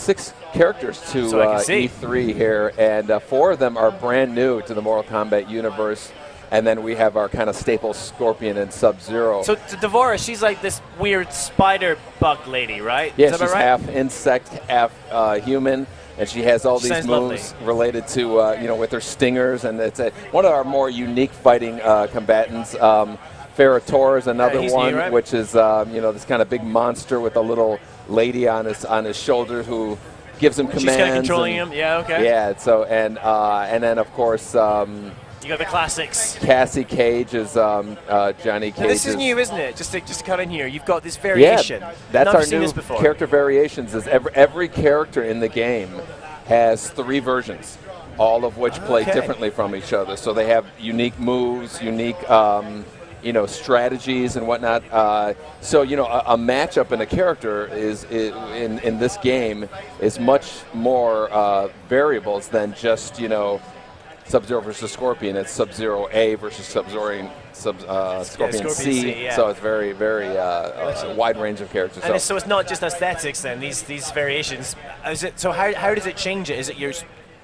6 characters to E3 here, and 4 of them are brand new to the Mortal Kombat universe. And then we have our kind of staple Scorpion and Sub-Zero. So Devora, she's like this weird spider bug lady, right? Yeah, she's half insect, half human, and she has all these moves related to, with her stingers. And it's one of our more unique fighting combatants. Ferrator is another one, right? Which is this kind of big monster with a little lady on his shoulders who gives him commands. She's kind of controlling him. Yeah, okay. Yeah. So and then of course. You got the classics. Cassie Cage is Johnny Cage. Now this is new, isn't it? Just to cut in here, you've got this variation. Yeah, that's our new character variations. Is every character in the game has 3 versions, all of which play differently from each other. So they have unique moves, unique strategies and whatnot. So a matchup in a character is in this game is much more variables than just Sub-Zero versus Scorpion. It's Sub-Zero A versus Scorpion C. Yeah. So it's very, very a wide range of characters. And so it's not just aesthetics then, these variations. So how does it change it? Is it your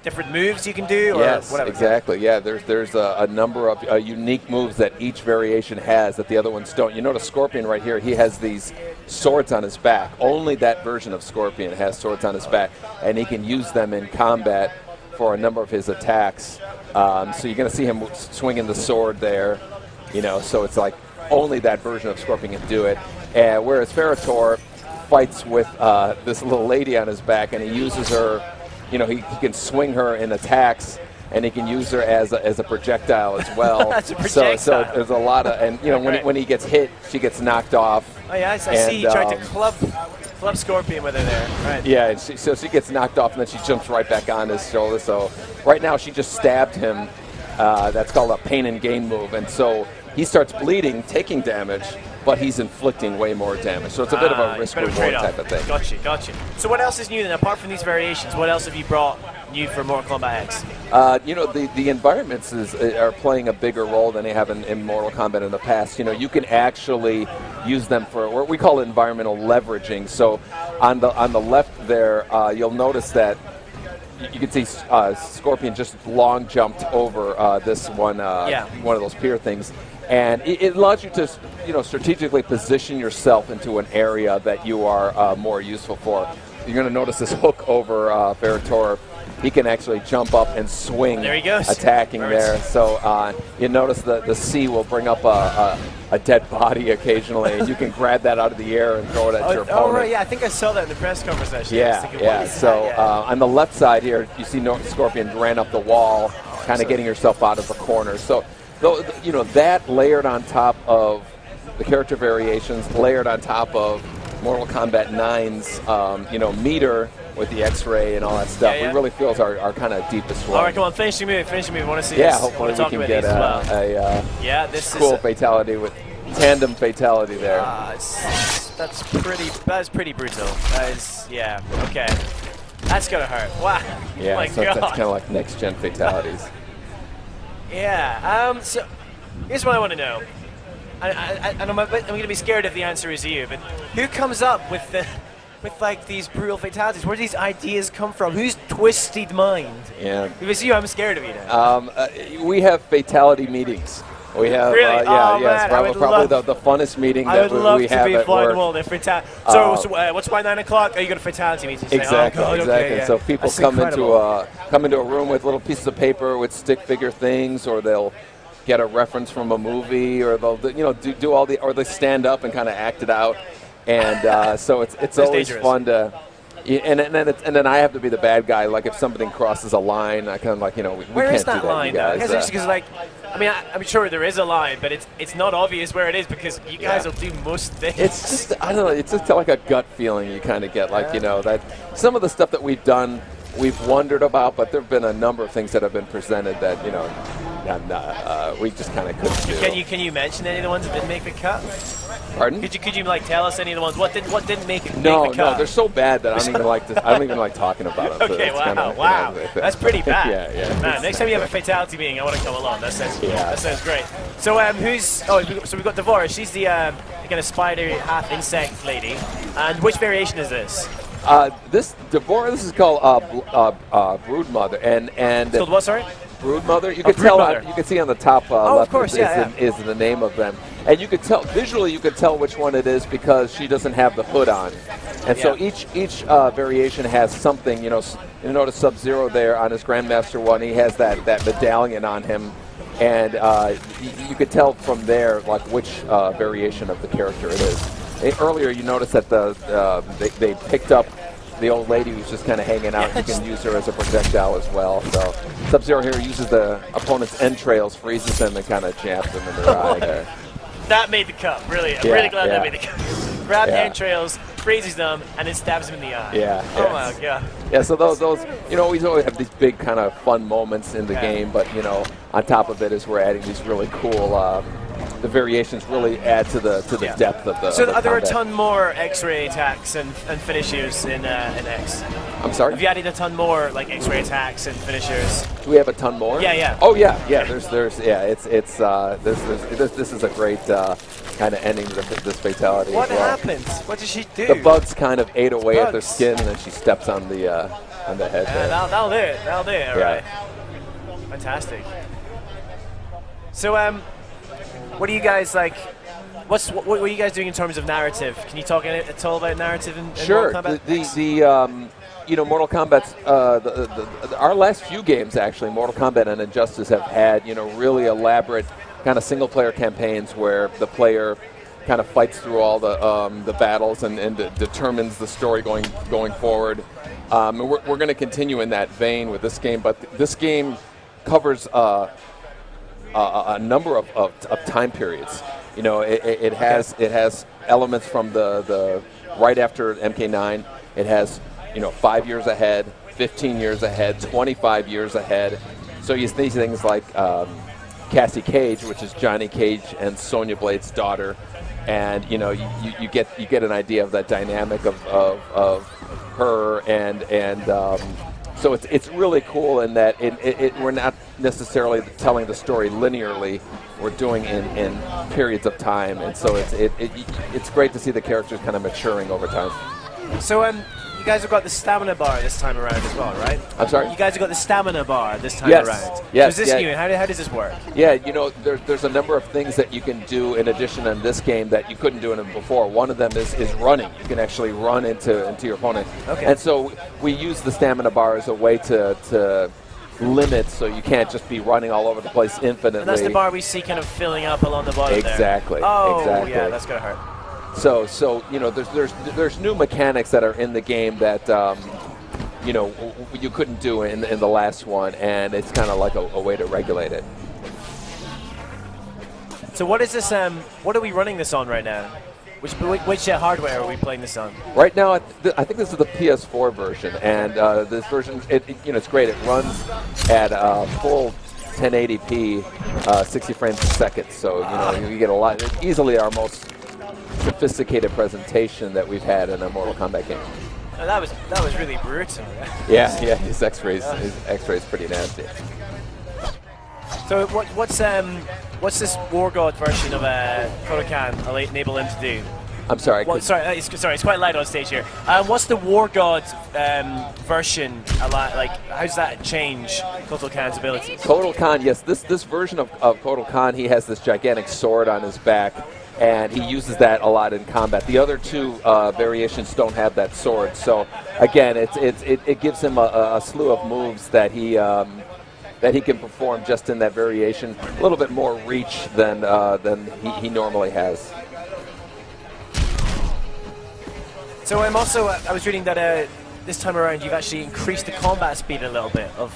different moves you can do? Or yes, whatever? Exactly. Yeah, there's a number of unique moves that each variation has that the other ones don't. You notice Scorpion right here, he has these swords on his back. Only that version of Scorpion has swords on his back, and he can use them in combat for a number of his attacks. So you're going to see him swinging the sword there, so it's like only that version of Scorpion can do it. Whereas Ferrator fights with this little lady on his back, and he uses her, he can swing her in attacks, and he can use her as a projectile as well. That's a projectile. So there's a lot of, and when he gets hit, she gets knocked off. Oh yeah, I see you tried to club Scorpion with her there. Right. Yeah, and so she gets knocked off, and then she jumps right back on his shoulder. So right now she just stabbed him. That's called a pain and gain move, and so he starts bleeding, taking damage, but he's inflicting way more damage. So it's a bit of a risk-reward type of thing. Gotcha. So what else is new then, apart from these variations? What else have you brought new for Mortal Kombat X? The environments are playing a bigger role than they have in Mortal Kombat in the past. You can actually use them for what we call environmental leveraging. So on the left there, you'll notice that you can see Scorpion just long jumped over this one of those pier things. And it allows you to, strategically position yourself into an area that you are more useful for. You're going to notice this hook over Ferrator. He can actually jump up and swing, there he goes. Attacking there. So you notice the C will bring up a dead body occasionally, and you can grab that out of the air and throw it at your opponent. Oh, right, yeah, I think I saw that in the press conversation. Yeah. So on the left side here, you see Scorpion ran up the wall, kind of getting herself out of the corner. So that layered on top of the character variations, layered on top of Mortal Kombat 9's, meter with the X-ray and all that stuff, we really feel is our kind of deepest one. All right, come on, finish your move. I want to see this. Yeah, hopefully we can get this cool fatality with tandem fatality there. That's pretty brutal. That is, okay. That's going to hurt. Wow. Yeah, my so God. That's kind of like next-gen fatalities. Yeah. So here's what I want to know. I'm going to be scared if the answer is you, but who comes up with these brutal fatalities? Where do these ideas come from? Whose twisted mind? Yeah. If it's you, I'm scared of you now. We have fatality meetings. We have, really? Probably the funnest meeting that we have at work. I would love to be flying the wall. So what's by 9 o'clock? Are you got a fatality meeting? Exactly. Okay, yeah. So people come into a room with little pieces of paper with stick figure things, or they'll get a reference from a movie, or they'll do all or they stand up and kind of act it out, and so it's always dangerous. Fun to. And then I have to be the bad guy. Like if something crosses a line, I kind of we where can't is that do that, line? you guys. Because I'm sure there is a line, but it's not obvious where it is because you guys will do most things. It's just I don't know. It's just like a gut feeling you kind of get. That some of the stuff that we've done, we've wondered about, but there have been a number of things that have been presented that we just kind of couldn't do. Can you mention any of the ones that didn't make the cut? Pardon? Could you tell us any of the ones what didn't make the cut? No, they're so bad that I don't even like talking about them. Okay, so wow, that's pretty bad. yeah. Man, next time you have a fatality meeting, I want to come along. That sounds great. So so we've got Devora. She's the kind of spider half insect lady. And which variation is this? This Deborah, this is called Broodmother, and It's called what? Sorry. Broodmother. You can tell. Broodmother. You can see on the top left of course, is the name of them, and you could tell visually. You could tell which one it is because she doesn't have the hood on, and so each variation has something. You notice Sub-Zero there on his Grandmaster one. He has that medallion on him, and you could tell from there like which variation of the character it is. Earlier, you noticed that they picked up the old lady who's just kind of hanging out. You can use her as a projectile as well. So Sub-Zero here uses the opponent's entrails, freezes them, and kind of jabs them in the eye there. That made the cut. Really, I'm really glad that made the cut. Grab the entrails, freezes them, and then stabs him in the eye. Yeah. Oh my god. Yeah. So those we always have these big kind of fun moments in the game, but on top of it is we're adding these really cool. The variations really add to the depth of the. So are there combat. a ton more X-ray attacks and finishers in X? I'm sorry. Have you added a ton more like X-ray attacks and finishers? Do we have a ton more? Yeah. Oh yeah. There's this is a great kind of ending to this fatality. What as well. happened? What did she do? The bugs kind of ate away at their skin, and then she steps on the head. There. That'll do it. That'll do it. All right. Fantastic. So what do you guys like? What are you guys doing in terms of narrative? Can you talk at all about narrative in Sure. Mortal Kombat? Mortal Kombat's our last few games actually, Mortal Kombat and Injustice have had really elaborate kind of single-player campaigns where the player kind of fights through all the battles and determines the story going forward. And we're going to continue in that vein with this game, but this game covers a number of time periods. It has elements from the right after MK9. It has 5 years ahead, 15 years ahead, 25 years ahead. So you see things like Cassie Cage, which is Johnny Cage and Sonya Blade's daughter, and you get an idea of that dynamic of her and so it's really cool in that we're not necessarily telling the story linearly. We're doing in periods of time, and so it's great to see the characters kind of maturing over time. So you guys have got the stamina bar this time around as well, right? I'm sorry? You guys have got the stamina bar this time Yes. around. Yes. So is this new? How does this work? Yeah, there's a number of things that you can do in addition in this game that you couldn't do in it before. One of them is running. You can actually run into your opponent. Okay. And so we use the stamina bar as a way to limit, so you can't just be running all over the place infinitely. And that's the bar we see kind of filling up along the bottom Exactly. there. Oh, exactly. yeah, that's going to hurt. So there's new mechanics that are in the game that you couldn't do in the last one, and it's kind of like a way to regulate it. So what is this? What are we running this on right now? Which hardware are we playing this on? Right now, I think this is the PS4 version, and this version, it's great. It runs at full 1080p, 60 frames a second. So you get a lot. Easily our most sophisticated presentation that we've had in a Mortal Kombat game. Oh, that was really brutal. Yeah, his X-rays pretty nasty. So what's this War God version of Kodokan enable him to do? I'm sorry. It's quite light on stage here. What's the War God version like? How's that change Kotal Khan's abilities? Kotal Khan, yes. This version of Kotal Khan, he has this gigantic sword on his back, and he uses that a lot in combat. The other two variations don't have that sword. So again, it gives him a slew of moves that he can perform just in that variation. A little bit more reach than he normally has. So I was reading that this time around you've actually increased the combat speed a little bit of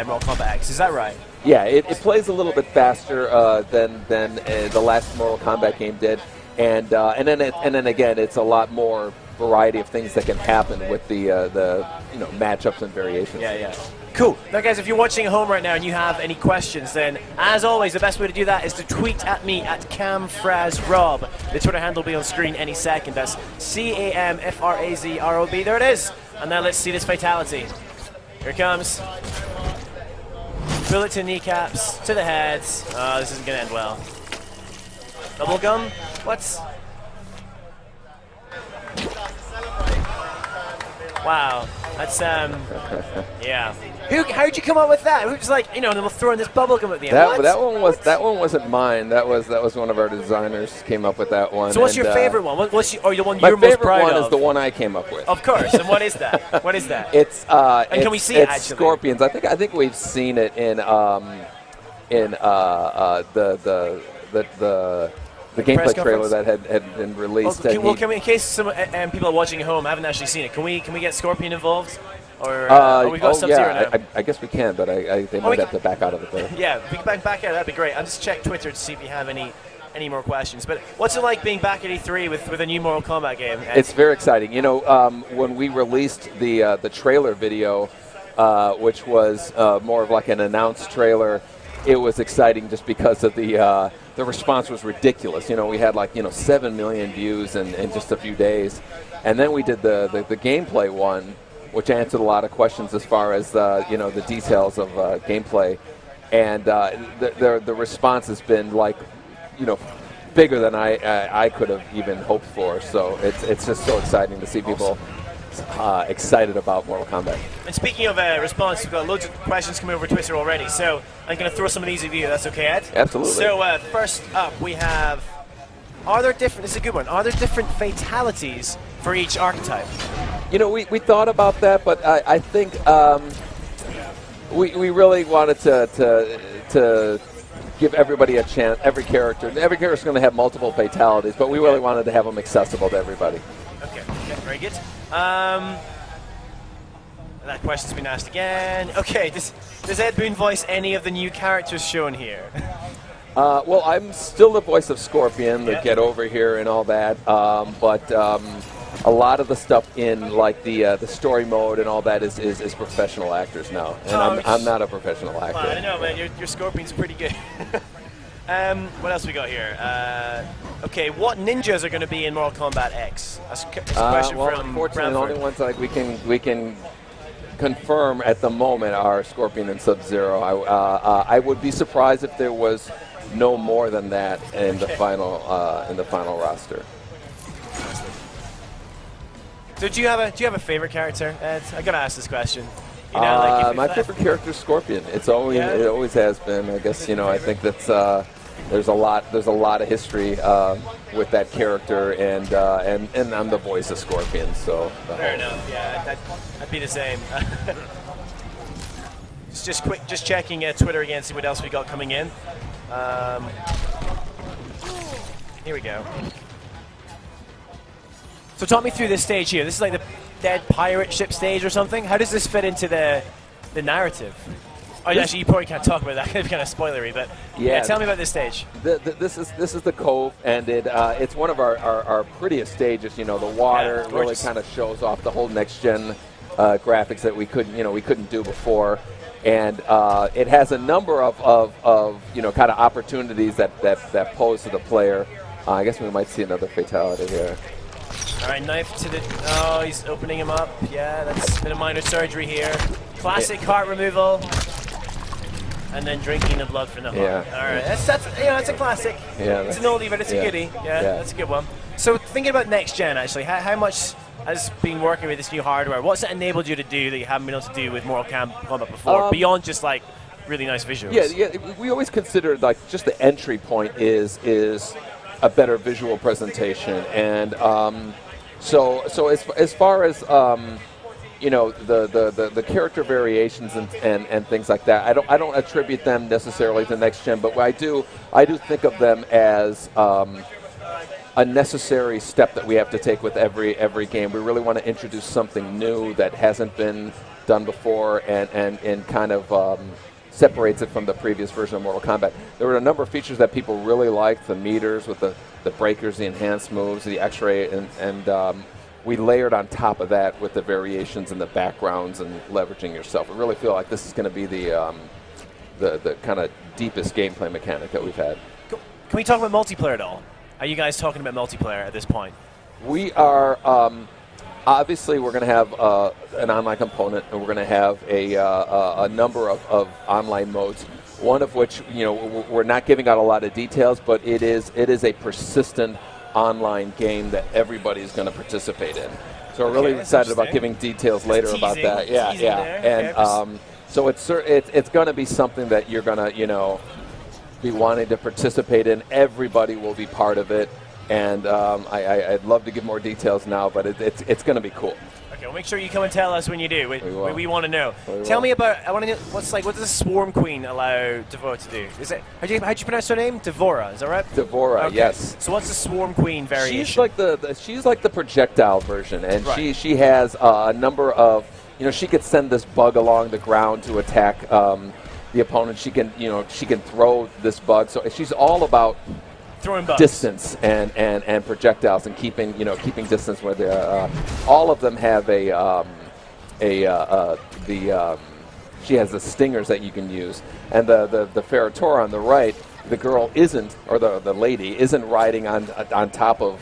Mortal Kombat X. Is that right? Yeah, it plays a little bit faster than the last Mortal Kombat game did, and then again, it's a lot more variety of things that can happen with the matchups and variations. Yeah. Cool. Now, guys, if you're watching at home right now and you have any questions, then as always, the best way to do that is to tweet at me at CamFrazRob. The Twitter handle will be on screen any second. That's CamFrazRob. There it is. And now let's see this fatality. Here it comes. Bullet to kneecaps, to the heads. This isn't going to end well. Double gun? What? Wow, that's yeah. How'd you come up with that? Who's like, and we'll throw in this bubblegum at the end? That one wasn't mine. That was one of our designers came up with that one. So what's your favorite one? Or the one my you're most favorite proud one of? is the one I came up with. Of course. And what is that? What is that? It's and can we see it actually? Scorpions. I think we've seen it in the gameplay trailer that had been released. Can we, in case some people are watching at home haven't actually seen it, can we get Scorpion involved? Or we've got Sub-Zero now? I guess we can, but they might have to back out of it there. Yeah, if we can back out, that'd be great. I'll just check Twitter to see if you have any more questions. But what's it like being back at E3 with a new Mortal Kombat game? It's very exciting. When we released the trailer video, which was more of like an announced trailer, it was exciting just because of the response was ridiculous. We had 7 million views in just a few days. And then we did the gameplay one, which answered a lot of questions as far as the details of gameplay. And the response has been bigger than I could have even hoped for. So it's just so exciting to see people excited about Mortal Kombat. And speaking of response, we've got loads of questions coming over Twitter already, so I'm going to throw some of these at you. That's okay, Ed? Absolutely. So first up, we have, this is a good one, are there different fatalities for each archetype? We thought about that, but I think we really wanted to give everybody a chance. Every character is going to have multiple fatalities, but we really wanted to have them accessible to everybody. Okay, very good. That question's been asked again. Okay, does Ed Boon voice any of the new characters shown here? Well, I'm still the voice of Scorpion, the Get Over Here and all that, but a lot of the stuff in the story mode and all that is professional actors now, and I'm not a professional actor. Well, I don't know, man. Your Scorpion's pretty good. What else we got here? Okay, what ninjas are going to be in Mortal Kombat X? That's a question from unfortunately, the only ones we can confirm at the moment are Scorpion and Sub-Zero. I would be surprised if there was no more than that in the final roster. So do you have a favorite character, Ed? I gotta ask this question. My favorite character is Scorpion. It always has been. I guess I think that's there's a lot of history with that character, and I'm the voice of Scorpion. So fair enough. Yeah, I'd be the same. just checking Twitter again, see what else we got coming in. Here we go. So talk me through this stage here. This is like the dead pirate ship stage or something. How does this fit into the narrative? Actually, you probably can't talk about that. It's kind of spoilery, but tell me about this stage. This is the Cove, and it's one of our prettiest stages. The water really kind of shows off the whole next gen graphics that we couldn't do before, and it has a number of kind of opportunities that pose to the player. I guess we might see another fatality here. All right, knife to the... Oh, he's opening him up. Yeah, that's a bit of minor surgery here. Classic heart removal. And then drinking the blood from the heart. Yeah. All right, that's a classic. Yeah, it's an oldie, but it's a goodie. Yeah, that's a good one. So thinking about next gen, actually, how much has been working with this new hardware? What's it enabled you to do that you haven't been able to do with Mortal Kombat before, beyond just really nice visuals? Yeah. We always consider just the entry point is a better visual presentation, and so as far as the character variations and things like that, I don't attribute them necessarily to next gen, but I do think of them as a necessary step that we have to take with every game. We really want to introduce something new that hasn't been done before, and kind of separates it from the previous version of Mortal Kombat. There were a number of features that people really liked: the meters with the breakers, the enhanced moves, the X-ray, and we layered on top of that with the variations in the backgrounds and leveraging yourself. I really feel like this is going to be the kind of deepest gameplay mechanic that we've had. Can we talk about multiplayer at all? Are you guys talking about multiplayer at this point? We are. Obviously, we're going to have an online component, and we're going to have a number of online modes. One of which, we're not giving out a lot of details, but it is a persistent online game that everybody is going to participate in. So we're really Okay, that's excited about interesting. giving details later about teasing- that. Yeah, teasing yeah. there. And so it's going to be something that you're going to, be wanting to participate in. Everybody will be part of it. And I'd love to give more details now, but it's going to be cool. Okay, well, make sure you come and tell us when you do. We want to know. We Tell will. me about. I want to know what does a Swarm Queen allow Devora to do? Is it how'd you pronounce her name? Devora, is that right? Devora, Okay. yes. So what's the Swarm Queen variation? She's like the projectile version, and Right. she has a number of she could send this bug along the ground to attack the opponent. She can throw this bug. So she's all about Throwing bugs. distance and projectiles and keeping distance where they all of them have she has the stingers that you can use, and the Ferratora on the right, the girl isn't, or the lady isn't riding on top of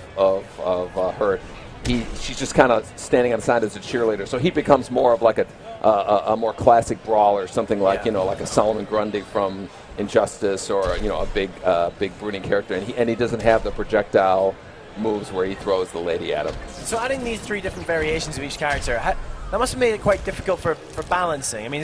her. She's just kind of standing on the side as a cheerleader, so he becomes more of like a more classic brawler, something like like a Solomon Grundy from Injustice, or a big brooding character, and he doesn't have the projectile moves where he throws the lady at him. So adding these 3 different variations of each character, that must have made it quite difficult for balancing. I mean,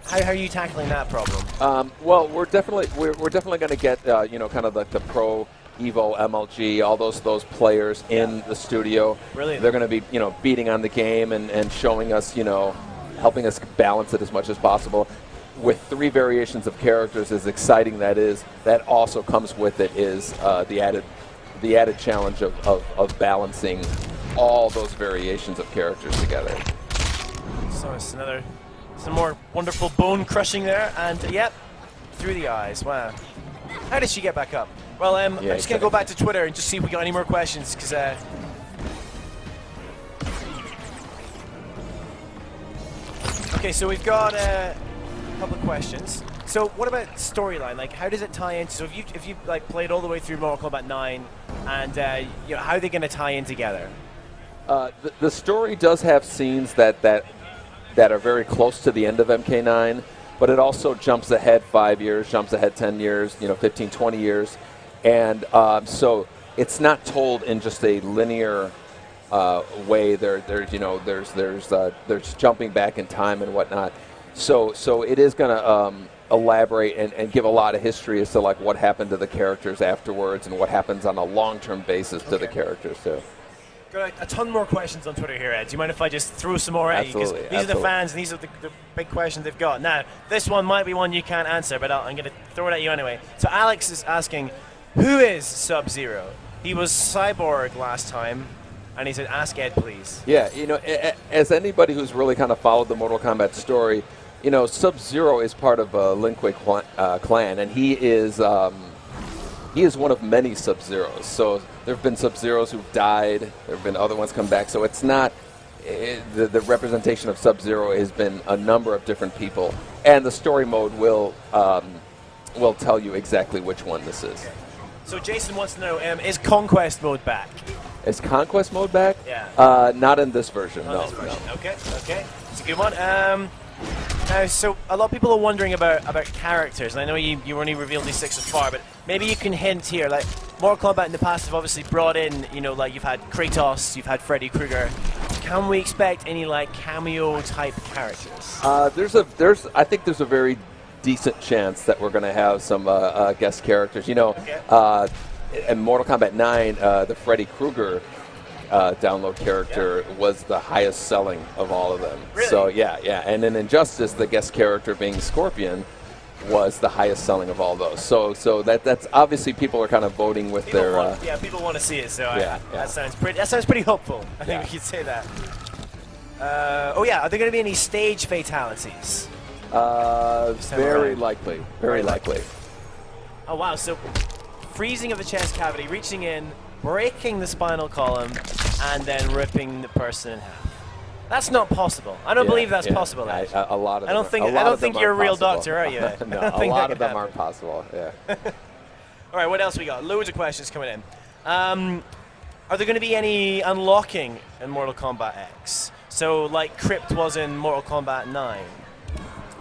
how are you tackling that problem? Well, we're definitely going to get kind of like the Pro Evo, MLG, all those players in the studio. Brilliant. They're going to be beating on the game and showing us helping us balance it as much as possible. With 3 variations of characters, as exciting that is, that also comes with it is the added challenge of balancing all those variations of characters together. So it's some more wonderful bone crushing there, and yep, through the eyes. Wow. How did she get back up? Well, I'm just going to go back to Twitter and just see if we got any more questions, because okay, so we've got a couple of questions. So what about storyline? Like, how does it tie into? So if you like played all the way through Mortal Kombat 9, and how are they going to tie in together? The story does have scenes that are very close to the end of MK9, but it also jumps ahead 5 years, jumps ahead 10 years, 15, 20 years, and so it's not told in just a linear way. There's jumping back in time and whatnot. So it is going to elaborate and give a lot of history as to like what happened to the characters afterwards and what happens on a long-term basis to the characters too. Got a ton more questions on Twitter here, Ed. Do you mind if I just throw some more at you? Because Absolutely, these are the fans, and these are the big questions they've got. Now, this one might be one you can't answer, but I'm going to throw it at you anyway. So Alex is asking, who is Sub-Zero? He was Cyborg last time, and he said, ask Ed, please. Yeah, as anybody who's really kind of followed the Mortal Kombat story, Sub-Zero is part of Lin Kuei clan, and he is one of many Sub-Zeros. So there have been Sub-Zeros who've died. There have been other ones come back. So it's not the representation of Sub-Zero has been a number of different people, and the story mode will tell you exactly which one this is. So Jason wants to know, is Conquest mode back? Is Conquest mode back? Yeah. Not in this version. Not No. this version. Okay. It's a good one. Now, so a lot of people are wondering about characters, and I know you only revealed these 6 so far, but maybe you can hint here. Like, Mortal Kombat in the past have obviously brought in, like you've had Kratos, you've had Freddy Krueger. Can we expect any like cameo type characters? I think there's a very decent chance that we're going to have some guest characters. In Mortal Kombat 9, the Freddy Krueger download character was the highest selling of all of them. Really? So yeah. And in Injustice, the guest character being Scorpion was the highest selling of all those. So that's obviously people are kind of voting with People their. people want to see it. So Yeah. that sounds pretty hopeful. I think we could say that. Are there going to be any stage fatalities? Very likely. Very likely. Oh wow! So freezing of the chest cavity, reaching in, breaking the spinal column, and then ripping the person in half. That's not possible. I don't believe that's possible. Ed. A lot of them. I don't think you're a real doctor, are you? No, a lot of them aren't possible. Yeah. All right, what else we got? Loads of questions coming in. Are there going to be any unlocking in Mortal Kombat X? So, like Crypt was in Mortal Kombat 9.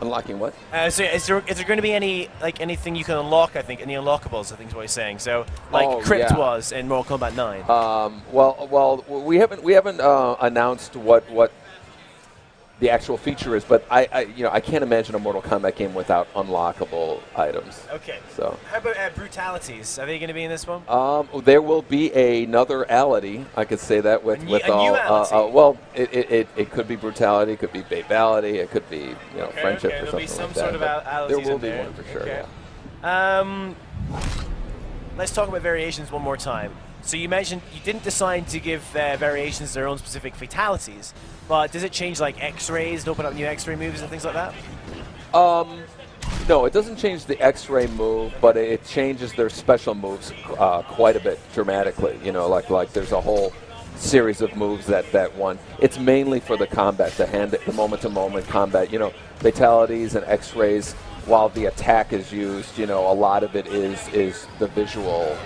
Unlocking what? So is there going to be anything you can unlock? I think any unlockables. I think is what he's saying. So like Crypt was in Mortal Kombat 9. Well, we haven't announced what the actual feature is, but I can't imagine a Mortal Kombat game without unlockable items. Okay. So how about brutalities? Are they going to be in this one? There will be another ality. I could say that with new ality? Well, it could be brutality, it could be babality, it could be friendship or something like that. There'll be some sort of alities there will in be there. one for sure. Okay. Yeah. Let's talk about variations one more time. So you mentioned you didn't decide to give variations their own specific fatalities, but does it change like X-rays to open up new X-ray moves and things like that? No, it doesn't change the X-ray move, but it changes their special moves quite a bit dramatically. Like there's a whole series of moves that one. It's mainly for the combat, the moment-to-moment combat. Fatalities and X-rays. While the attack is used, a lot of it is the visual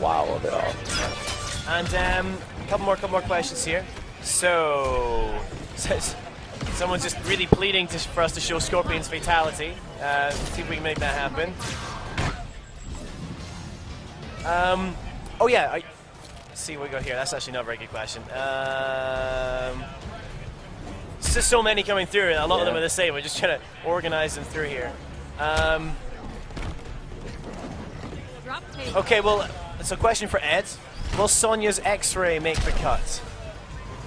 wow of it all. And a couple more questions here. So, someone's just really pleading for us to show Scorpion's fatality. See if we can make that happen. Let's see what we got here. That's actually not a very good question. There's just so many coming through, and a lot of them are the same. We're just trying to organize them through here. Okay, well, it's a question for Ed. Will Sonya's X-ray make the cut?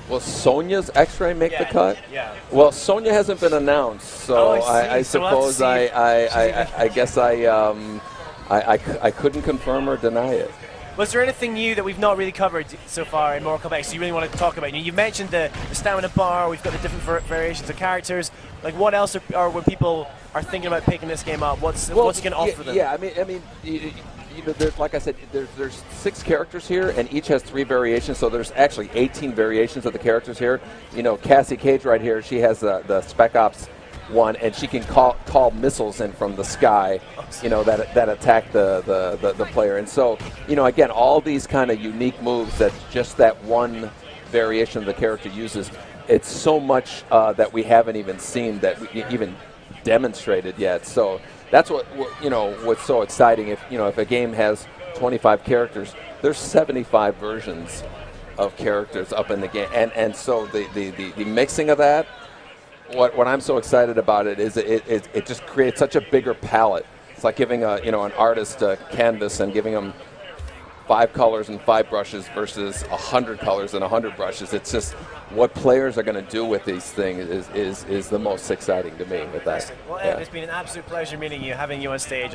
Will Sonya's X-ray make the cut? Yeah. Well, Sonya hasn't been announced, so I suppose I guess I couldn't confirm or deny it. Was there anything new that we've not really covered so far in Mortal Kombat so you really want to talk about? You mentioned the stamina bar, we've got the different variations of characters. Like, what else are when people are thinking about picking this game up, what's it going to offer them? Yeah, I mean, like I said, there's 6 characters here, and each has 3 variations, so there's actually 18 variations of the characters here. Cassie Cage right here, she has the Spec Ops one, and she can call missiles in from the sky, that attack the player. And so, again, all these kind of unique moves that just that one variation of the character uses. It's so much that we haven't even seen, that we even demonstrated yet. So that's what's so exciting. If a game has 25 characters, there's 75 versions of characters up in the game, and so the mixing of that. What I'm so excited about it is it just creates such a bigger palette. It's like giving an artist a canvas and giving them 5 colors and 5 brushes versus 100 colors and 100 brushes. It's just what players are going to do with these things is the most exciting to me with that. Well, Ed, it's been an absolute pleasure meeting you, having you on stage.